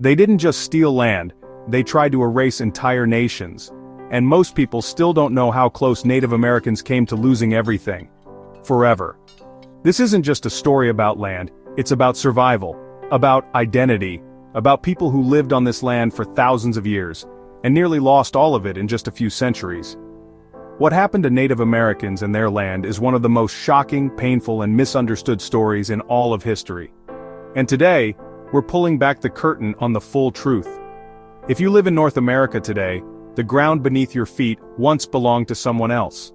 They didn't just steal land, they tried to erase entire nations. And most people still don't know how close Native Americans came to losing everything. Forever. This isn't just a story about land, it's about survival, about identity, about people who lived on this land for thousands of years, and nearly lost all of it in just a few centuries. What happened to Native Americans and their land is one of the most shocking, painful, and misunderstood stories in all of history. And today, we're pulling back the curtain on the full truth. If you live in North America today, the ground beneath your feet once belonged to someone else.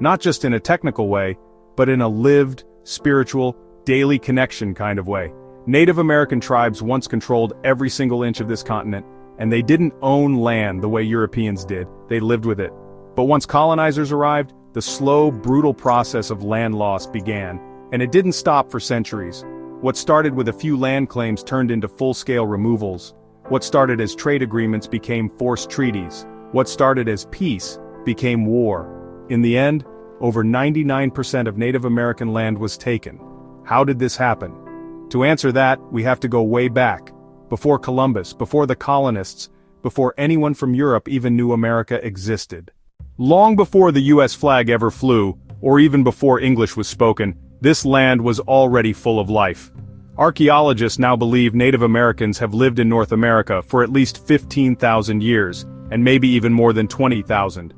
Not just in a technical way, but in a lived, spiritual, daily connection kind of way. Native American tribes once controlled every single inch of this continent, and they didn't own land the way Europeans did, they lived with it. But once colonizers arrived, the slow, brutal process of land loss began, and it didn't stop for centuries. What started with a few land claims turned into full-scale removals. What started as trade agreements became forced treaties. What started as peace became war. In the end, over 99% of Native American land was taken. How did this happen? To answer that, we have to go way back. Before Columbus, before the colonists, before anyone from Europe even knew America existed. Long before the US flag ever flew, or even before English was spoken, this land was already full of life. Archaeologists now believe Native Americans have lived in North America for at least 15,000 years, and maybe even more than 20,000.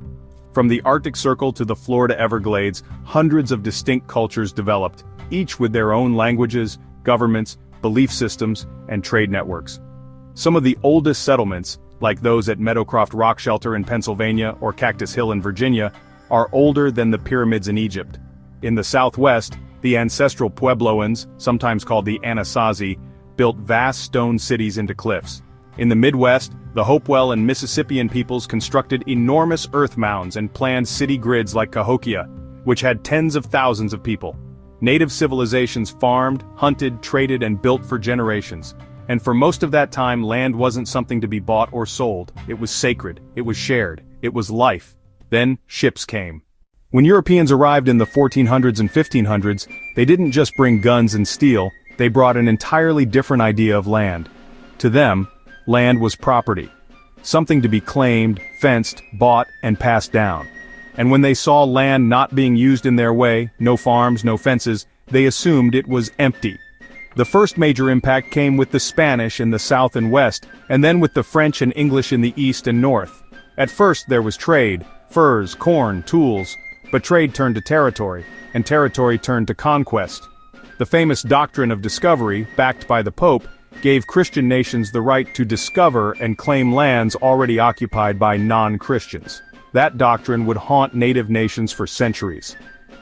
From the Arctic Circle to the Florida Everglades, hundreds of distinct cultures developed, each with their own languages, governments, belief systems, and trade networks. Some of the oldest settlements, like those at Meadowcroft Rock Shelter in Pennsylvania or Cactus Hill in Virginia, are older than the pyramids in Egypt. In the Southwest, the ancestral Puebloans, sometimes called the Anasazi, built vast stone cities into cliffs. In the Midwest, the Hopewell and Mississippian peoples constructed enormous earth mounds and planned city grids like Cahokia, which had tens of thousands of people. Native civilizations farmed, hunted, traded, and built for generations. And for most of that time, land wasn't something to be bought or sold. It was sacred, it was shared, it was life. Then, ships came. When Europeans arrived in the 1400s and 1500s, they didn't just bring guns and steel, they brought an entirely different idea of land. To them, land was property. Something to be claimed, fenced, bought, and passed down. And when they saw land not being used in their way, no farms, no fences, they assumed it was empty. The first major impact came with the Spanish in the south and west, and then with the French and English in the east and north. At first there was trade, furs, corn, tools, but trade turned to territory, and territory turned to conquest. The famous doctrine of discovery, backed by the Pope, gave Christian nations the right to discover and claim lands already occupied by non-Christians. That doctrine would haunt native nations for centuries.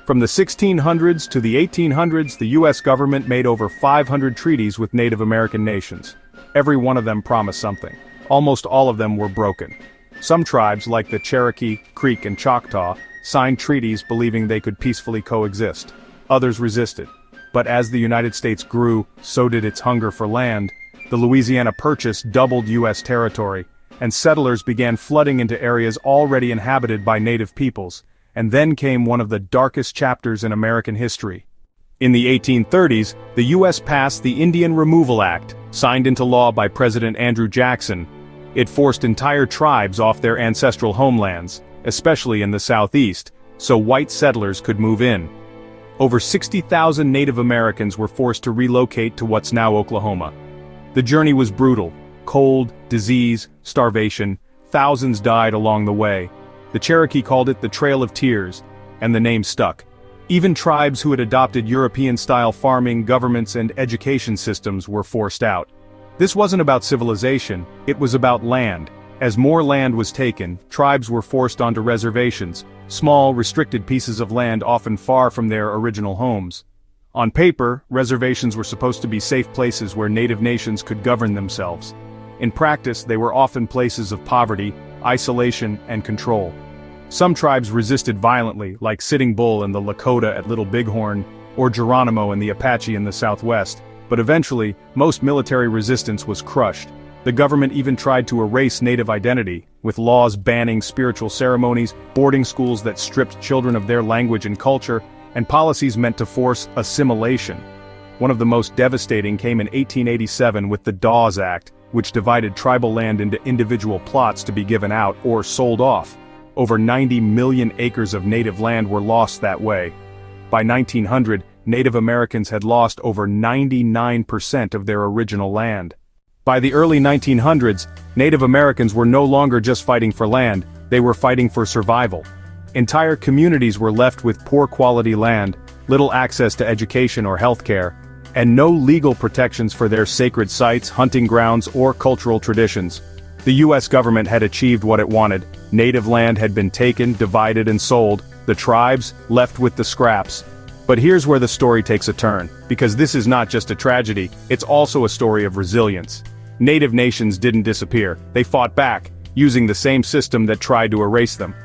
From the 1600s to the 1800s, the US government made over 500 treaties with Native American nations. Every one of them promised something. Almost all of them were broken. Some tribes, like the Cherokee, Creek, and Choctaw, signed treaties believing they could peacefully coexist. Others resisted. But as the United States grew, so did its hunger for land. The Louisiana Purchase doubled US territory, and settlers began flooding into areas already inhabited by native peoples. And then came one of the darkest chapters in American history. In the 1830s, the US passed the Indian Removal Act, signed into law by President Andrew Jackson. It forced entire tribes off their ancestral homelands, especially in the southeast, so white settlers could move in. Over 60,000 Native Americans were forced to relocate to what's now Oklahoma. The journey was brutal. Cold, disease, starvation, thousands died along the way. The Cherokee called it the Trail of Tears, and the name stuck. Even tribes who had adopted European-style farming, governments, and education systems were forced out. This wasn't about civilization, it was about land. As more land was taken, tribes were forced onto reservations, small, restricted pieces of land often far from their original homes. On paper, reservations were supposed to be safe places where native nations could govern themselves. In practice, they were often places of poverty, isolation, and control. Some tribes resisted violently, like Sitting Bull and the Lakota at Little Bighorn, or Geronimo and the Apache in the Southwest, but eventually, most military resistance was crushed. The government even tried to erase native identity, with laws banning spiritual ceremonies, boarding schools that stripped children of their language and culture, and policies meant to force assimilation. One of the most devastating came in 1887 with the Dawes Act, which divided tribal land into individual plots to be given out or sold off. Over 90 million acres of native land were lost that way. By 1900, Native Americans had lost over 99% of their original land. By the early 1900s, Native Americans were no longer just fighting for land, they were fighting for survival. Entire communities were left with poor quality land, little access to education or healthcare, and no legal protections for their sacred sites, hunting grounds, or cultural traditions. The US government had achieved what it wanted. Native land had been taken, divided, and sold, the tribes left with the scraps. But here's where the story takes a turn, because this is not just a tragedy, it's also a story of resilience. Native nations didn't disappear, they fought back, using the same system that tried to erase them.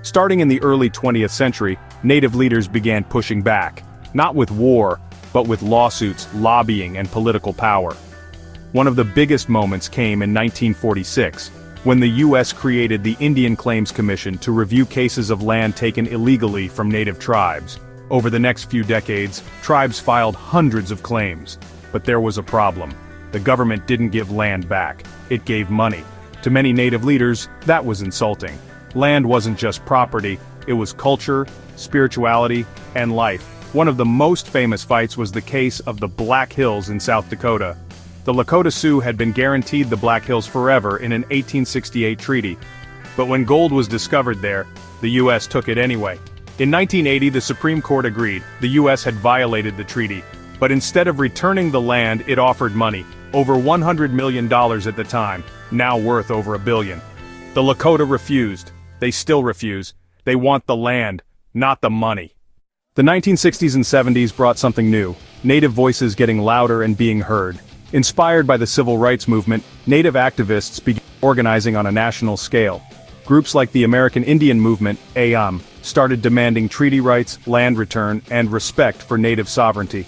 Starting in the early 20th century, Native leaders began pushing back, not with war, but with lawsuits, lobbying, and political power. One of the biggest moments came in 1946, when the US created the Indian Claims Commission to review cases of land taken illegally from Native tribes. Over the next few decades, tribes filed hundreds of claims. But there was a problem. The government didn't give land back, it gave money. To many Native leaders, that was insulting. Land wasn't just property, it was culture, spirituality, and life. One of the most famous fights was the case of the Black Hills in South Dakota. The Lakota Sioux had been guaranteed the Black Hills forever in an 1868 treaty. But when gold was discovered there, the US took it anyway. In 1980, the Supreme Court agreed the US had violated the treaty, but instead of returning the land, it offered money, over $100 million at the time, now worth over $1 billion. The Lakota refused. They still refuse. They want the land, not the money. The 1960s and 70s brought something new, Native voices getting louder and being heard. Inspired by the civil rights movement, Native activists began organizing on a national scale. Groups like the American Indian Movement, AIM, started demanding treaty rights, land return, and respect for Native sovereignty.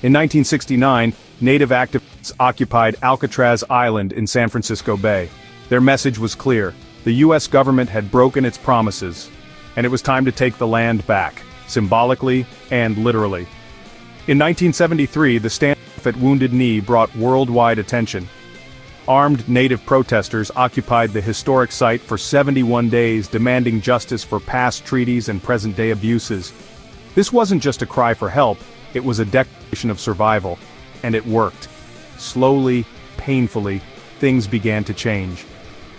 In 1969, Native activists occupied Alcatraz Island in San Francisco Bay. Their message was clear: the US government had broken its promises, and it was time to take the land back, symbolically and literally. In 1973, the standoff at Wounded Knee brought worldwide attention. Armed Native protesters occupied the historic site for 71 days, demanding justice for past treaties and present-day abuses. This wasn't just a cry for help, it was a declaration of survival. And it worked. Slowly, painfully, things began to change.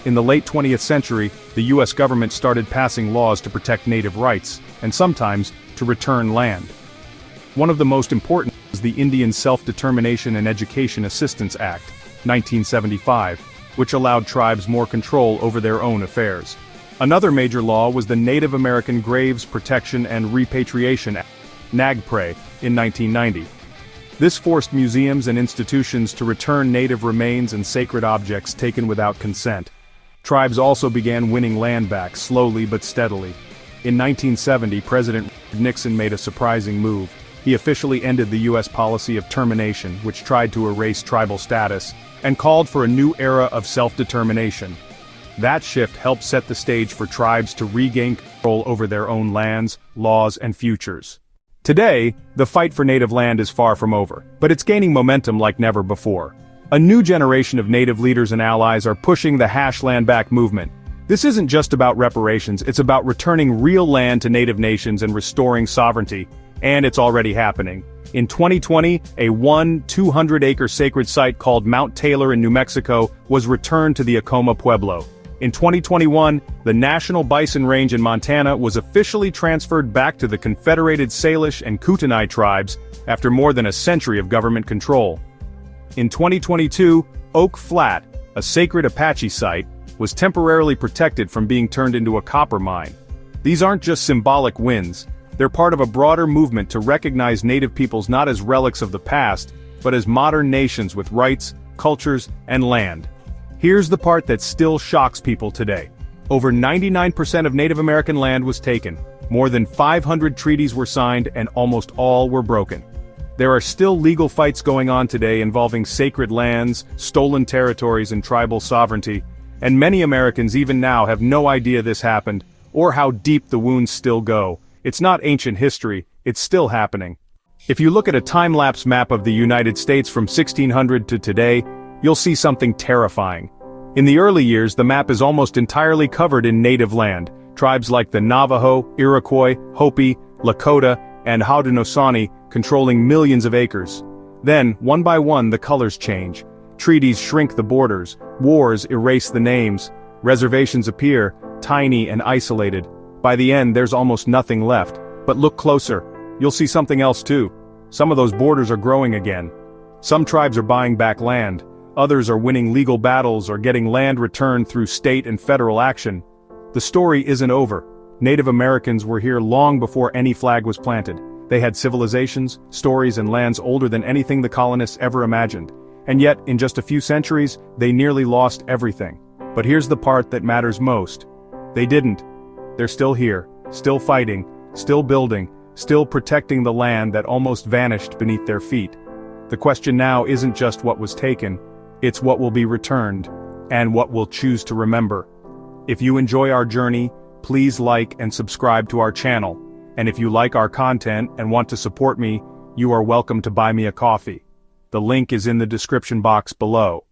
In the late 20th century, the US government started passing laws to protect Native rights, and sometimes, to return land. One of the most important was the Indian Self-Determination and Education Assistance Act, 1975, which allowed tribes more control over their own affairs. Another major law was the Native American Graves Protection and Repatriation Act, NAGPRA, in 1990. This forced museums and institutions to return Native remains and sacred objects taken without consent. Tribes also began winning land back, slowly but steadily. In 1970, President Nixon made a surprising move. He officially ended the US policy of termination, which tried to erase tribal status, and called for a new era of self-determination. That shift helped set the stage for tribes to regain control over their own lands, laws, and futures. Today, the fight for Native land is far from over, but it's gaining momentum like never before. A new generation of Native leaders and allies are pushing the #Land Back movement. This isn't just about reparations, it's about returning real land to Native nations and restoring sovereignty. And it's already happening. In 2020, a 200-acre sacred site called Mount Taylor in New Mexico was returned to the Acoma Pueblo. In 2021, the National Bison Range in Montana was officially transferred back to the Confederated Salish and Kootenai tribes after more than a century of government control. In 2022, Oak Flat, a sacred Apache site, was temporarily protected from being turned into a copper mine. These aren't just symbolic wins. They're part of a broader movement to recognize Native peoples not as relics of the past, but as modern nations with rights, cultures, and land. Here's the part that still shocks people today. Over 99% of Native American land was taken. More than 500 treaties were signed, and almost all were broken. There are still legal fights going on today involving sacred lands, stolen territories, and tribal sovereignty, and many Americans even now have no idea this happened, or how deep the wounds still go. It's not ancient history, it's still happening. If you look at a time-lapse map of the United States from 1600 to today, you'll see something terrifying. In the early years, the map is almost entirely covered in native land, tribes like the Navajo, Iroquois, Hopi, Lakota, and Haudenosaunee controlling millions of acres. Then, one by one, the colors change. Treaties shrink the borders, wars erase the names, reservations appear, tiny and isolated. By the end, there's almost nothing left. But look closer. You'll see something else too. Some of those borders are growing again. Some tribes are buying back land. Others are winning legal battles or getting land returned through state and federal action. The story isn't over. Native Americans were here long before any flag was planted. They had civilizations, stories, and lands older than anything the colonists ever imagined. And yet, in just a few centuries, they nearly lost everything. But here's the part that matters most. They didn't. They're still here, still fighting, still building, still protecting the land that almost vanished beneath their feet. The question now isn't just what was taken, it's what will be returned, and what we'll choose to remember. If you enjoy our journey, please like and subscribe to our channel. And if you like our content and want to support me, you are welcome to buy me a coffee. The link is in the description box below.